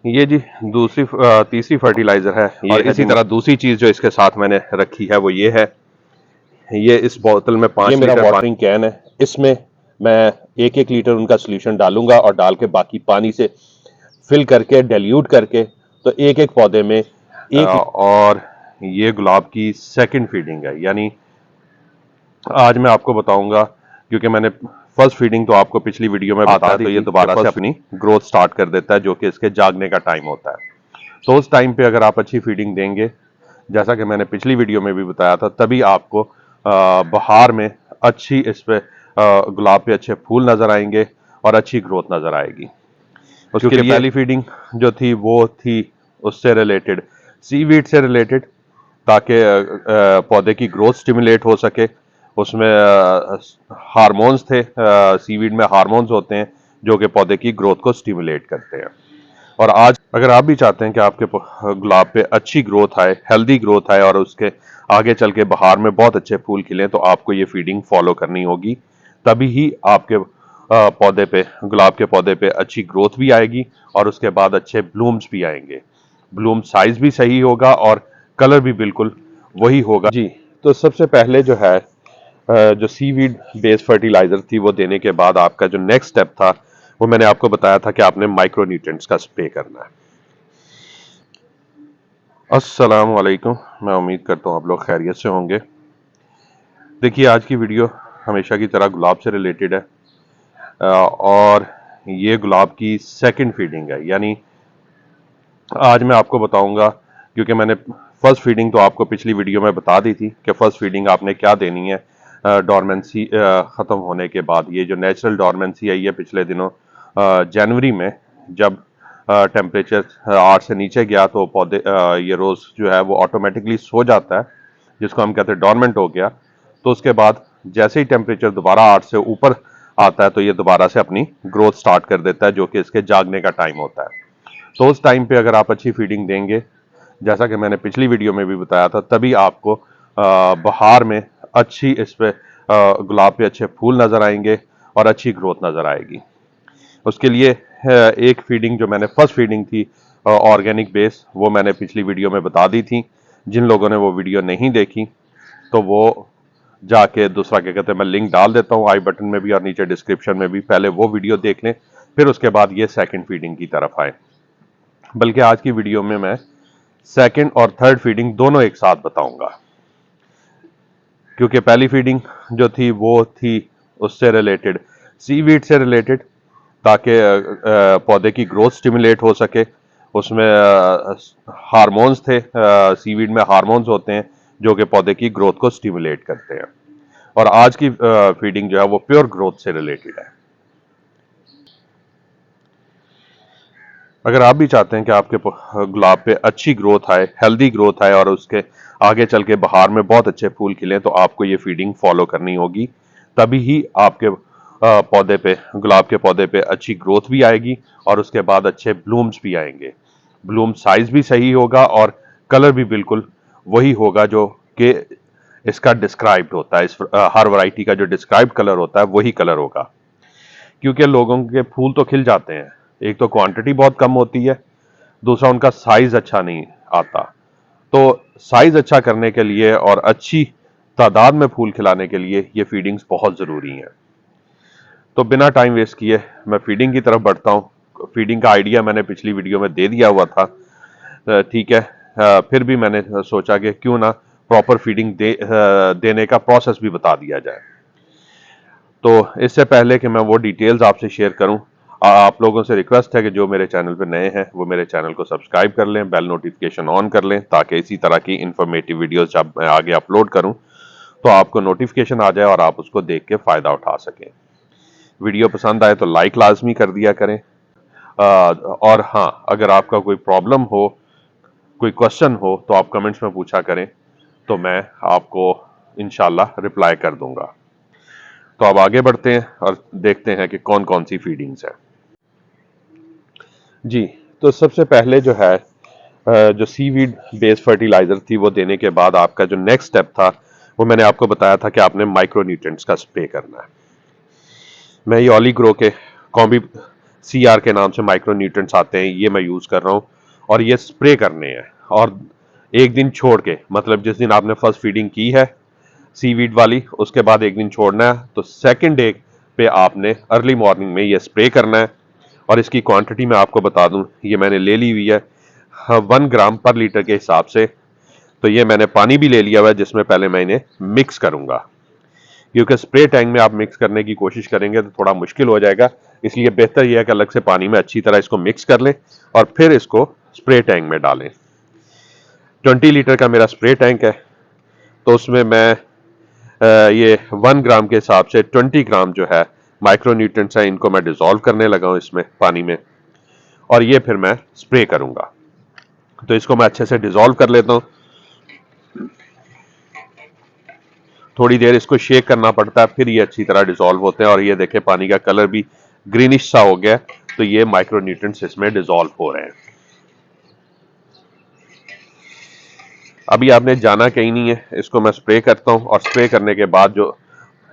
ये जी दूसरी तीसरी फर्टिलाइजर है ये, और इसी तरह दूसरी चीज जो इसके साथ मैंने रखी है वो ये है। ये इस बोतल में 5 लीटर वाटरिंग कैन है। इसमें मैं 1-1 लीटर उनका सोल्यूशन डालूंगा और डाल के बाकी पानी से फिल करके डाइल्यूट करके तो एक एक पौधे में और ये गुलाब की सेकंड फीडिंग है। यानी आज मैं आपको बताऊंगा, क्योंकि मैंने फर्स्ट फीडिंग तो आपको पिछली वीडियो में बता दी, तो ये दोबारा से अपनी ग्रोथ स्टार्ट कर देता है, जो कि इसके जागने का टाइम होता है। तो उस टाइम पे अगर आप अच्छी फीडिंग देंगे, जैसा कि मैंने पिछली वीडियो में भी बताया था, तभी आपको बहार में अच्छी इस पे गुलाब पे अच्छे फूल नजर आएंगे और अच्छी ग्रोथ नजर आएगी। उसके लिए पहली फीडिंग जो थी वो थी उससे रिलेटेड, सीवीड से रिलेटेड, ताकि पौधे की ग्रोथ स्टिमुलेट हो सके। उसमें हार्मोन्स थे, सीवीड में हार्मोन्स होते हैं जो कि पौधे की ग्रोथ को स्टिमुलेट करते हैं। और आज अगर आप भी चाहते हैं कि आपके गुलाब पे अच्छी ग्रोथ आए, हेल्दी ग्रोथ आए और उसके आगे चल के बहार में बहुत अच्छे फूल खिलें, तो आपको ये फीडिंग फॉलो करनी होगी। तभी ही आपके पौधे पे, गुलाब के पौधे पे अच्छी ग्रोथ भी आएगी और उसके बाद अच्छे ब्लूम्स भी आएंगे। ब्लूम साइज भी सही होगा और कलर भी बिल्कुल वही होगा जी। तो सबसे पहले जो है जो सीवीड बेस्ड फर्टिलाइजर थी वो देने के बाद आपका जो नेक्स्ट स्टेप था वो मैंने आपको बताया था कि आपने माइक्रो न्यूट्रिएंट्स का स्प्रे करना है। अस्सलाम वालेकुम, मैं उम्मीद करता हूँ आप लोग खैरियत से होंगे। देखिए, आज की वीडियो हमेशा की तरह गुलाब से रिलेटेड है और ये गुलाब की सेकंड फीडिंग है। यानी आज मैं आपको बताऊंगा, क्योंकि मैंने फर्स्ट फीडिंग तो आपको पिछली वीडियो में बता दी थी कि फर्स्ट फीडिंग आपने क्या देनी है डॉर्मेंसी ख़त्म होने के बाद। ये जो नेचुरल डॉर्मेंसी आई है पिछले दिनों जनवरी में, जब टेम्परेचर 8 से नीचे गया तो पौधे ये रोज़ जो है वो ऑटोमेटिकली सो जाता है, जिसको हम कहते हैं डॉर्मेंट हो गया। तो उसके बाद जैसे ही टेम्परेचर दोबारा 8 से ऊपर आता है तो ये दोबारा से अपनी ग्रोथ स्टार्ट कर देता है, जो कि इसके जागने का टाइम होता है। तो उस टाइम पे अगर आप अच्छी फीडिंग देंगे, जैसा कि मैंने पिछली वीडियो में भी बताया था, तभी आपको बहार में अच्छी इस पे गुलाब पे अच्छे फूल नजर आएंगे और अच्छी ग्रोथ नजर आएगी। उसके लिए एक फीडिंग जो मैंने फर्स्ट फीडिंग थी ऑर्गेनिक बेस, वो मैंने पिछली वीडियो में बता दी थी। जिन लोगों ने वो वीडियो नहीं देखी तो वो जाके दूसरा, क्या कहते हैं, मैं लिंक डाल देता हूँ आई बटन में भी और नीचे डिस्क्रिप्शन में भी, पहले वो वीडियो देख लें, फिर उसके बाद ये सेकंड फीडिंग की तरफ आए। बल्कि आज की वीडियो में मैं सेकंड और थर्ड फीडिंग दोनों एक साथ बताऊंगा, क्योंकि पहली फीडिंग जो थी वो थी उससे रिलेटेड, सीवीड से रिलेटेड, ताकि पौधे की ग्रोथ स्टिमुलेट हो सके। उसमें हार्मोन्स थे, सीवीड में हार्मोन्स होते हैं जो कि पौधे की ग्रोथ को स्टिमुलेट करते हैं। और आज की फीडिंग जो है वो प्योर ग्रोथ से रिलेटेड है। अगर आप भी चाहते हैं कि आपके गुलाब पे अच्छी ग्रोथ आए, हेल्दी ग्रोथ आए और उसके आगे चल के बहार में बहुत अच्छे फूल खिलें, तो आपको ये फीडिंग फॉलो करनी होगी। तभी ही आपके पौधे पे, गुलाब के पौधे पे अच्छी ग्रोथ भी आएगी और उसके बाद अच्छे ब्लूम्स भी आएंगे। ब्लूम साइज भी सही होगा और कलर भी बिल्कुल वही होगा जो कि इसका डिस्क्राइब्ड होता है। हर वैरायटी का जो डिस्क्राइब्ड कलर होता है वही कलर होगा, क्योंकि लोगों के फूल तो खिल जाते हैं, एक तो क्वांटिटी बहुत कम होती है, दूसरा उनका साइज अच्छा नहीं आता। तो साइज अच्छा करने के लिए और अच्छी तादाद में फूल खिलाने के लिए ये फीडिंग्स बहुत ज़रूरी हैं। तो बिना टाइम वेस्ट किए मैं फीडिंग की तरफ बढ़ता हूँ। फीडिंग का आइडिया मैंने पिछली वीडियो में दे दिया हुआ था, ठीक है। फिर भी मैंने सोचा कि क्यों ना प्रॉपर फीडिंग देने का प्रोसेस भी बता दिया जाए। तो इससे पहले कि मैं वो डिटेल्स आपसे शेयर करूं, आप लोगों से रिक्वेस्ट है कि जो मेरे चैनल पर नए हैं वो मेरे चैनल को सब्सक्राइब कर लें, बेल नोटिफिकेशन ऑन कर लें, ताकि इसी तरह की इंफॉर्मेटिव वीडियोस जब मैं आगे अपलोड करूं तो आपको नोटिफिकेशन आ जाए और आप उसको देख के फ़ायदा उठा सकें। वीडियो पसंद आए तो लाइक लाजमी कर दिया करें। और हाँ, अगर आपका कोई प्रॉब्लम हो, कोई क्वेश्चन हो, तो आप कमेंट्स में पूछा करें, तो मैं आपको इंशाल्लाह रिप्लाई कर दूंगा। तो अब आगे बढ़ते हैं और देखते हैं कि कौन कौन सी फीडिंग्स हैं जी। तो सबसे पहले जो है जो सीवीड बेस्ड फर्टिलाइजर थी वो देने के बाद आपका जो नेक्स्ट स्टेप था वो मैंने आपको बताया था कि आपने माइक्रो न्यूट्रिएंट्स का स्प्रे करना है। मैं ये ऑली ग्रो के कॉम्बी CR के नाम से माइक्रो न्यूट्रिएंट्स आते हैं, ये मैं यूज़ कर रहा हूँ और ये स्प्रे करने हैं। और एक दिन छोड़ के, मतलब जिस दिन आपने फर्स्ट फीडिंग की है सीवीड वाली, उसके बाद एक दिन छोड़ना है, तो सेकंड डे पे आपने अर्ली मॉर्निंग में ये स्प्रे करना है। और इसकी क्वांटिटी मैं आपको बता दूं, ये मैंने ले ली हुई है 1 ग्राम पर लीटर के हिसाब से। तो ये मैंने पानी भी ले लिया हुआ है जिसमें पहले मैं इन्हें मिक्स करूंगा, क्योंकि स्प्रे टैंक में आप मिक्स करने की कोशिश करेंगे तो थोड़ा मुश्किल हो जाएगा। इसलिए बेहतर यह है कि अलग से पानी में अच्छी तरह इसको मिक्स कर लें और फिर इसको स्प्रे टैंक में डालें। 20 लीटर का मेरा स्प्रे टैंक है, तो उसमें मैं ये 1 ग्राम के हिसाब से 20 ग्राम जो है माइक्रो न्यूट्रिएंट्स हैं, इनको मैं डिसॉल्व करने लगा हूं इसमें पानी में, और ये फिर मैं स्प्रे करूंगा। तो इसको मैं अच्छे से डिसॉल्व कर लेता हूं। थोड़ी देर इसको शेक करना पड़ता है, फिर ये अच्छी तरह डिसॉल्व होते हैं। और ये देखें पानी का कलर भी ग्रीनिश सा हो गया, तो ये माइक्रो न्यूट्रिएंट्स इसमें डिसॉल्व हो रहे हैं। अभी आपने जाना कहीं नहीं है, इसको मैं स्प्रे करता हूं और स्प्रे करने के बाद जो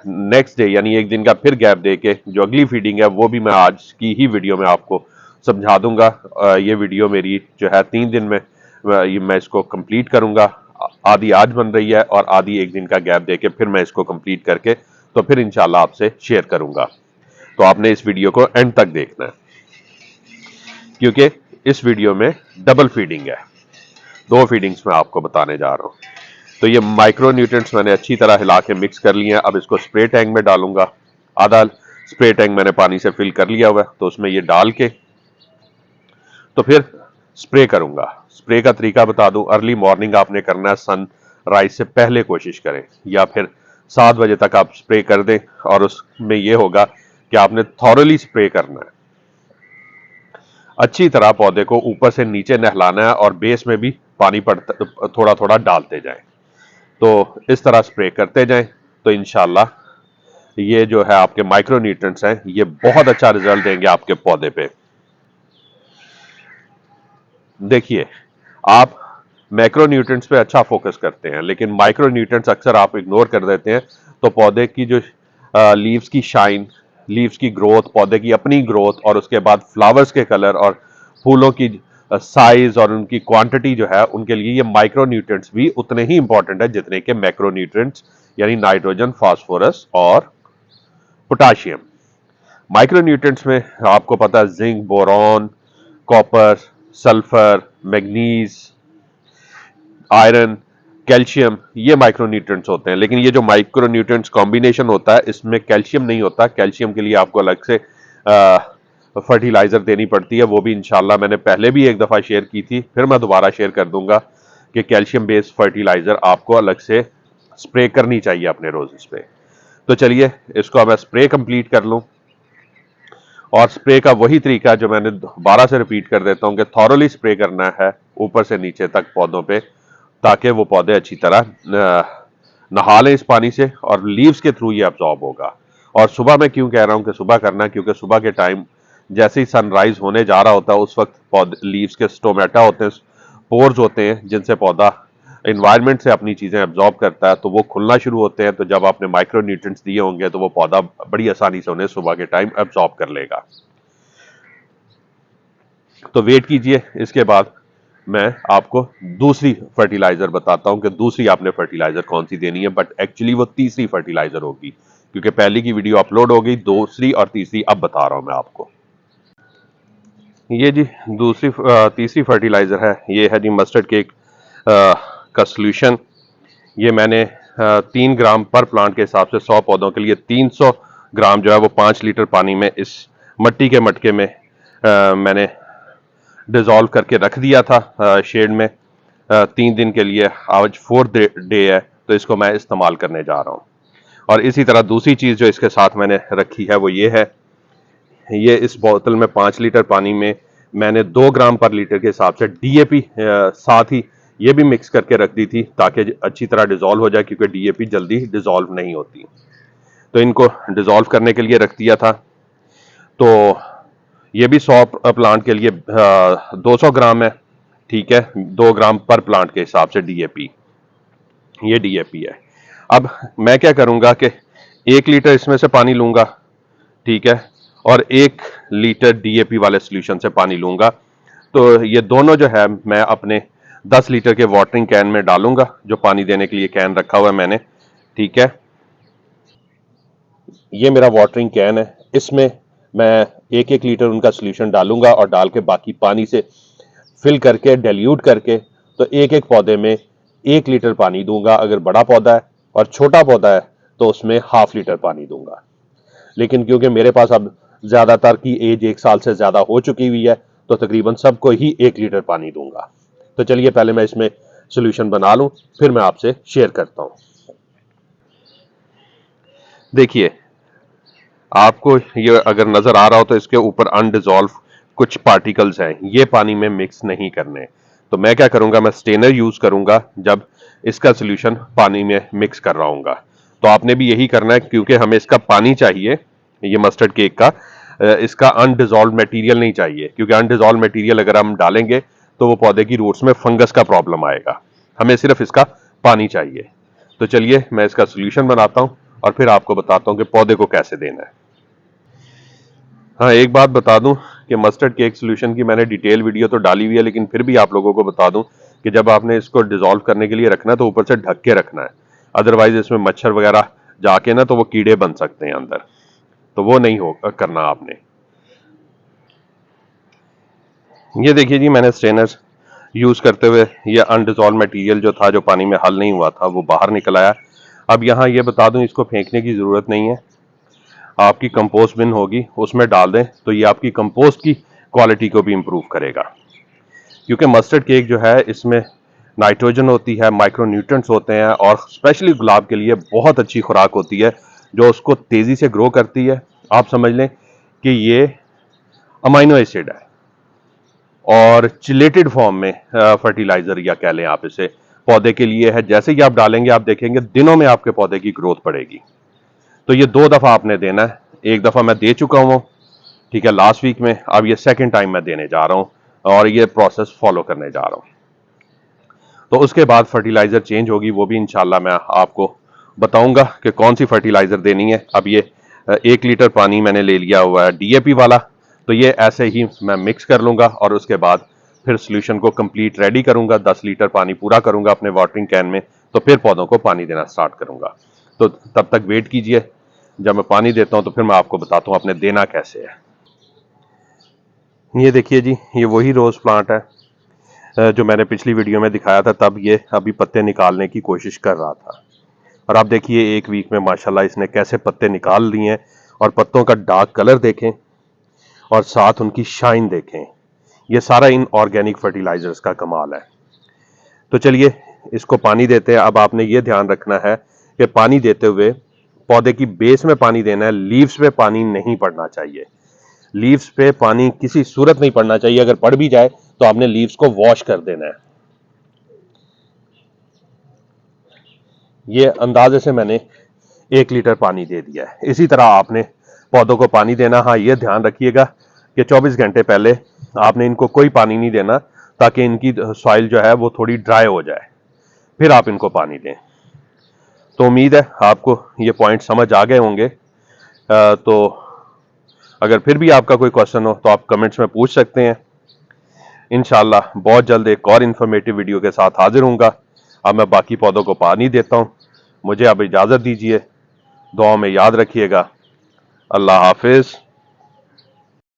नेक्स्ट डे यानी एक दिन का फिर गैप दे के जो अगली फीडिंग है वो भी मैं आज की ही वीडियो में आपको समझा दूंगा। ये वीडियो मेरी जो है 3 दिन में मैं इसको कंप्लीट करूंगा। आधी आज बन रही है और आधी एक दिन का गैप दे के फिर मैं इसको कंप्लीट करके तो फिर इंशाल्लाह आपसे शेयर करूंगा। तो आपने इस वीडियो को एंड तक देखना है, क्योंकि इस वीडियो में डबल फीडिंग है, 2 फीडिंग्स मैं आपको बताने जा रहा हूं। तो ये माइक्रो न्यूट्रिएंट्स मैंने अच्छी तरह हिला के मिक्स कर लिए हैं। अब इसको स्प्रे टैंक में डालूंगा। आधा स्प्रे टैंक मैंने पानी से फिल कर लिया हुआ है, तो उसमें ये डाल के तो फिर स्प्रे करूंगा। स्प्रे का तरीका बता दूं, अर्ली मॉर्निंग आपने करना है, सनराइज से पहले कोशिश करें, या फिर 7 बजे तक आप स्प्रे कर दें। और उसमें यह होगा कि आपने थॉरली स्प्रे करना है, अच्छी तरह पौधे को ऊपर से नीचे नहलाना है और बेस में भी पानी पड़ता थोड़ा थोड़ा डालते जाएं। तो इस तरह स्प्रे करते जाएं, तो इंशाल्लाह ये जो है आपके माइक्रो न्यूट्रिएंट्स हैं, ये बहुत अच्छा रिजल्ट देंगे आपके पौधे पे। देखिए, आप मैक्रो न्यूट्रिएंट्स पे अच्छा फोकस करते हैं, लेकिन माइक्रो न्यूट्रिएंट्स अक्सर आप इग्नोर कर देते हैं। तो पौधे की जो लीव्स की शाइन, लीव्स की ग्रोथ, पौधे की अपनी ग्रोथ, और उसके बाद फ्लावर्स के कलर और फूलों की साइज और उनकी क्वांटिटी जो है, उनके लिए ये माइक्रो न्यूट्रिएंट्स भी उतने ही इंपॉर्टेंट है जितने के मैक्रो न्यूट्रिएंट्स, यानी नाइट्रोजन, फास्फोरस और पोटाशियम। माइक्रो न्यूट्रिएंट्स में आपको पता है zinc, boron, copper, sulphur, manganese, iron, calcium, ये माइक्रो न्यूट्रिएंट्स होते हैं। लेकिन ये जो माइक्रो न्यूट्रिएंट्स कॉम्बिनेशन होता है, इसमें कैल्शियम नहीं होता। कैल्शियम के लिए आपको अलग से फर्टिलाइजर देनी पड़ती है, वो भी इंशाल्लाह मैंने पहले भी एक दफा शेयर की थी, फिर मैं दोबारा शेयर कर दूंगा कि कैल्शियम बेस्ड फर्टिलाइजर आपको अलग से स्प्रे करनी चाहिए अपने रोजेस पे। तो चलिए इसको अब मैं स्प्रे कंप्लीट कर लूं। और स्प्रे का वही तरीका जो मैंने 12 से रिपीट कर देता हूं कि थॉरली स्प्रे करना है ऊपर से नीचे तक पौधों पे, ताकि वो पौधे अच्छी तरह नहा लें इस पानी से और लीव्स के थ्रू ये अब्जॉर्ब होगा। और सुबह मैं क्यों कह रहा हूं कि सुबह करना, क्योंकि सुबह के टाइम जैसे ही सनराइज होने जा रहा होता है उस वक्त पौधे लीव्स के स्टोमेटा होते हैं, पोर्स होते हैं, जिनसे पौधा एनवायरनमेंट से अपनी चीजें अब्जॉर्ब करता है, तो वो खुलना शुरू होते हैं। तो जब आपने माइक्रो न्यूट्रिएंट्स दिए होंगे तो वो पौधा बड़ी आसानी से उन्हें सुबह के टाइम अब्जॉर्ब कर लेगा। तो वेट कीजिए, इसके बाद मैं आपको दूसरी फर्टिलाइजर बताता हूं कि दूसरी आपने फर्टिलाइजर कौन सी देनी है, बट एक्चुअली वो तीसरी फर्टिलाइजर होगी, क्योंकि पहली की वीडियो अपलोड हो गई, दूसरी और तीसरी अब बता रहा हूं मैं आपको। ये जी तीसरी फर्टिलाइजर है, ये है जी मस्टर्ड केक का सोल्यूशन। ये मैंने 3 ग्राम पर प्लांट के हिसाब से 100 पौधों के लिए 300 ग्राम जो है वो 5 लीटर पानी में इस मट्टी के मटके में मैंने डिसॉल्व करके रख दिया था शेड में 3 दिन के लिए। आज 4th डे है, तो इसको मैं इस्तेमाल करने जा रहा हूँ। और इसी तरह दूसरी चीज़ जो इसके साथ मैंने रखी है वो ये है, ये इस बोतल में 5 लीटर पानी में मैंने 2 ग्राम पर लीटर के हिसाब से डीएपी साथ ही ये भी मिक्स करके रख दी थी, ताकि अच्छी तरह डिसॉल्व हो जाए, क्योंकि डीएपी जल्दी डिसॉल्व नहीं होती। तो इनको डिसॉल्व करने के लिए रख दिया था। तो ये भी 100 प्लांट के लिए 200 ग्राम है, ठीक है, 2 ग्राम पर प्लांट के हिसाब से डीएपी, ये डीएपी है। अब मैं क्या करूंगा कि 1 लीटर इसमें से पानी लूंगा, ठीक है, और 1 लीटर DAP वाले सोल्यूशन से पानी लूंगा। तो ये दोनों जो है मैं अपने 10 लीटर के वाटरिंग कैन में डालूंगा, जो पानी देने के लिए कैन रखा हुआ है मैंने। ठीक है, ये मेरा वाटरिंग कैन है, इसमें मैं 1-1 लीटर उनका सोल्यूशन डालूंगा और डाल के बाकी पानी से फिल करके डाइल्यूट करके तो एक एक पौधे में 1 लीटर पानी दूंगा। अगर बड़ा पौधा है और छोटा पौधा है तो उसमें ½ लीटर पानी दूंगा। लेकिन क्योंकि मेरे पास अब ज्यादातर की एज 1 साल से ज्यादा हो चुकी हुई है तो तकरीबन सबको ही 1 लीटर पानी दूंगा। तो चलिए पहले मैं इसमें सोल्यूशन बना लूं, फिर मैं आपसे शेयर करता हूं। देखिए, आपको ये अगर नजर आ रहा हो तो इसके ऊपर अनडिजॉल्व कुछ पार्टिकल्स हैं, ये पानी में मिक्स नहीं करने। तो मैं क्या करूंगा, मैं स्टेनर यूज करूंगा जब इसका सोल्यूशन पानी में मिक्स कर रहा हूंगा। तो आपने भी यही करना है, क्योंकि हमें इसका पानी चाहिए, ये मस्टर्ड केक का, इसका अनडिजॉल्व मटेरियल नहीं चाहिए, क्योंकि अनडिजॉल्व मटेरियल अगर हम डालेंगे तो वो पौधे की रूट्स में फंगस का प्रॉब्लम आएगा। हमें सिर्फ इसका पानी चाहिए। तो चलिए मैं इसका सोल्यूशन बनाता हूं और फिर आपको बताता हूं कि पौधे को कैसे देना है। हाँ, एक बात बता दूं कि मस्टर्ड केक सोल्यूशन की मैंने डिटेल वीडियो तो डाली हुई है, लेकिन फिर भी आप लोगों को बता दूं कि जब आपने इसको डिसॉल्व करने के लिए रखना है तो ऊपर से ढक के रखना है, अदरवाइज इसमें मच्छर वगैरह जाके ना तो वो कीड़े बन सकते हैं अंदर, तो वो नहीं हो करना आपने। ये देखिए जी, मैंने स्ट्रेनर यूज करते हुए ये अनडिसॉल्व मटेरियल जो था, जो पानी में हल नहीं हुआ था, वो बाहर निकल आया। अब यहाँ ये बता दूं, इसको फेंकने की जरूरत नहीं है, आपकी कंपोस्ट बिन होगी उसमें डाल दें, तो ये आपकी कंपोस्ट की क्वालिटी को भी इंप्रूव करेगा। क्योंकि मस्टर्ड केक जो है इसमें नाइट्रोजन होती है, माइक्रोन्यूट्रिएंट्स होते हैं, और स्पेशली गुलाब के लिए बहुत अच्छी खुराक होती है जो उसको तेजी से ग्रो करती है। आप समझ लें कि ये अमाइनो एसिड है और चिलेटेड फॉर्म में फर्टिलाइजर या कह लें आप इसे, पौधे के लिए है। जैसे ही आप डालेंगे आप देखेंगे दिनों में आपके पौधे की ग्रोथ बढ़ेगी। तो ये 2 दफा आपने देना है, एक दफा मैं दे चुका हूं, ठीक है, लास्ट वीक में। अब ये सेकंड टाइम मैं देने जा रहा हूं और ये प्रोसेस फॉलो करने जा रहा हूं। तो उसके बाद फर्टिलाइजर चेंज होगी, वो भी इंशाल्लाह मैं आपको बताऊंगा कि कौन सी फर्टिलाइजर देनी है। अब ये 1 लीटर पानी मैंने ले लिया हुआ है DAP वाला, तो ये ऐसे ही मैं मिक्स कर लूंगा और उसके बाद फिर सोल्यूशन को कंप्लीट रेडी करूंगा। 10 लीटर पानी पूरा करूंगा अपने वाटरिंग कैन में, तो फिर पौधों को पानी देना स्टार्ट करूंगा। तो तब तक वेट कीजिए, जब मैं पानी देता हूं तो फिर मैं आपको बताता हूं आपने देना कैसे है। ये देखिए जी, ये वही रोज प्लांट है जो मैंने पिछली वीडियो में दिखाया था, तब ये अभी पत्ते निकालने की कोशिश कर रहा था। और आप देखिए 1 वीक में माशाल्लाह इसने कैसे पत्ते निकाल लिए हैं, और पत्तों का डार्क कलर देखें और साथ उनकी शाइन देखें। ये सारा इन ऑर्गेनिक फर्टिलाइजर्स का कमाल है। तो चलिए इसको पानी देते हैं। अब आपने ये ध्यान रखना है कि पानी देते हुए पौधे की बेस में पानी देना है, लीव्स पे पानी नहीं पड़ना चाहिए। लीव्स पे पानी किसी सूरत नहीं पड़ना चाहिए, अगर पड़ भी जाए तो आपने लीव्स को वॉश कर देना है। ये अंदाजे से मैंने 1 लीटर पानी दे दिया है। इसी तरह आपने पौधों को पानी देना। हाँ, ये ध्यान रखिएगा कि 24 घंटे पहले आपने इनको कोई पानी नहीं देना, ताकि इनकी सॉइल जो है वो थोड़ी ड्राई हो जाए, फिर आप इनको पानी दें। तो उम्मीद है आपको ये पॉइंट समझ आ गए होंगे। तो अगर फिर भी आपका कोई क्वेश्चन हो तो आप कमेंट्स में पूछ सकते हैं। इंशाल्लाह बहुत जल्द एक और इन्फॉर्मेटिव वीडियो के साथ हाजिर होऊंगा। अब मैं बाकी पौधों को पानी देता हूं, मुझे अब इजाजत दीजिए। दुआ में याद रखिएगा। अल्लाह हाफिज।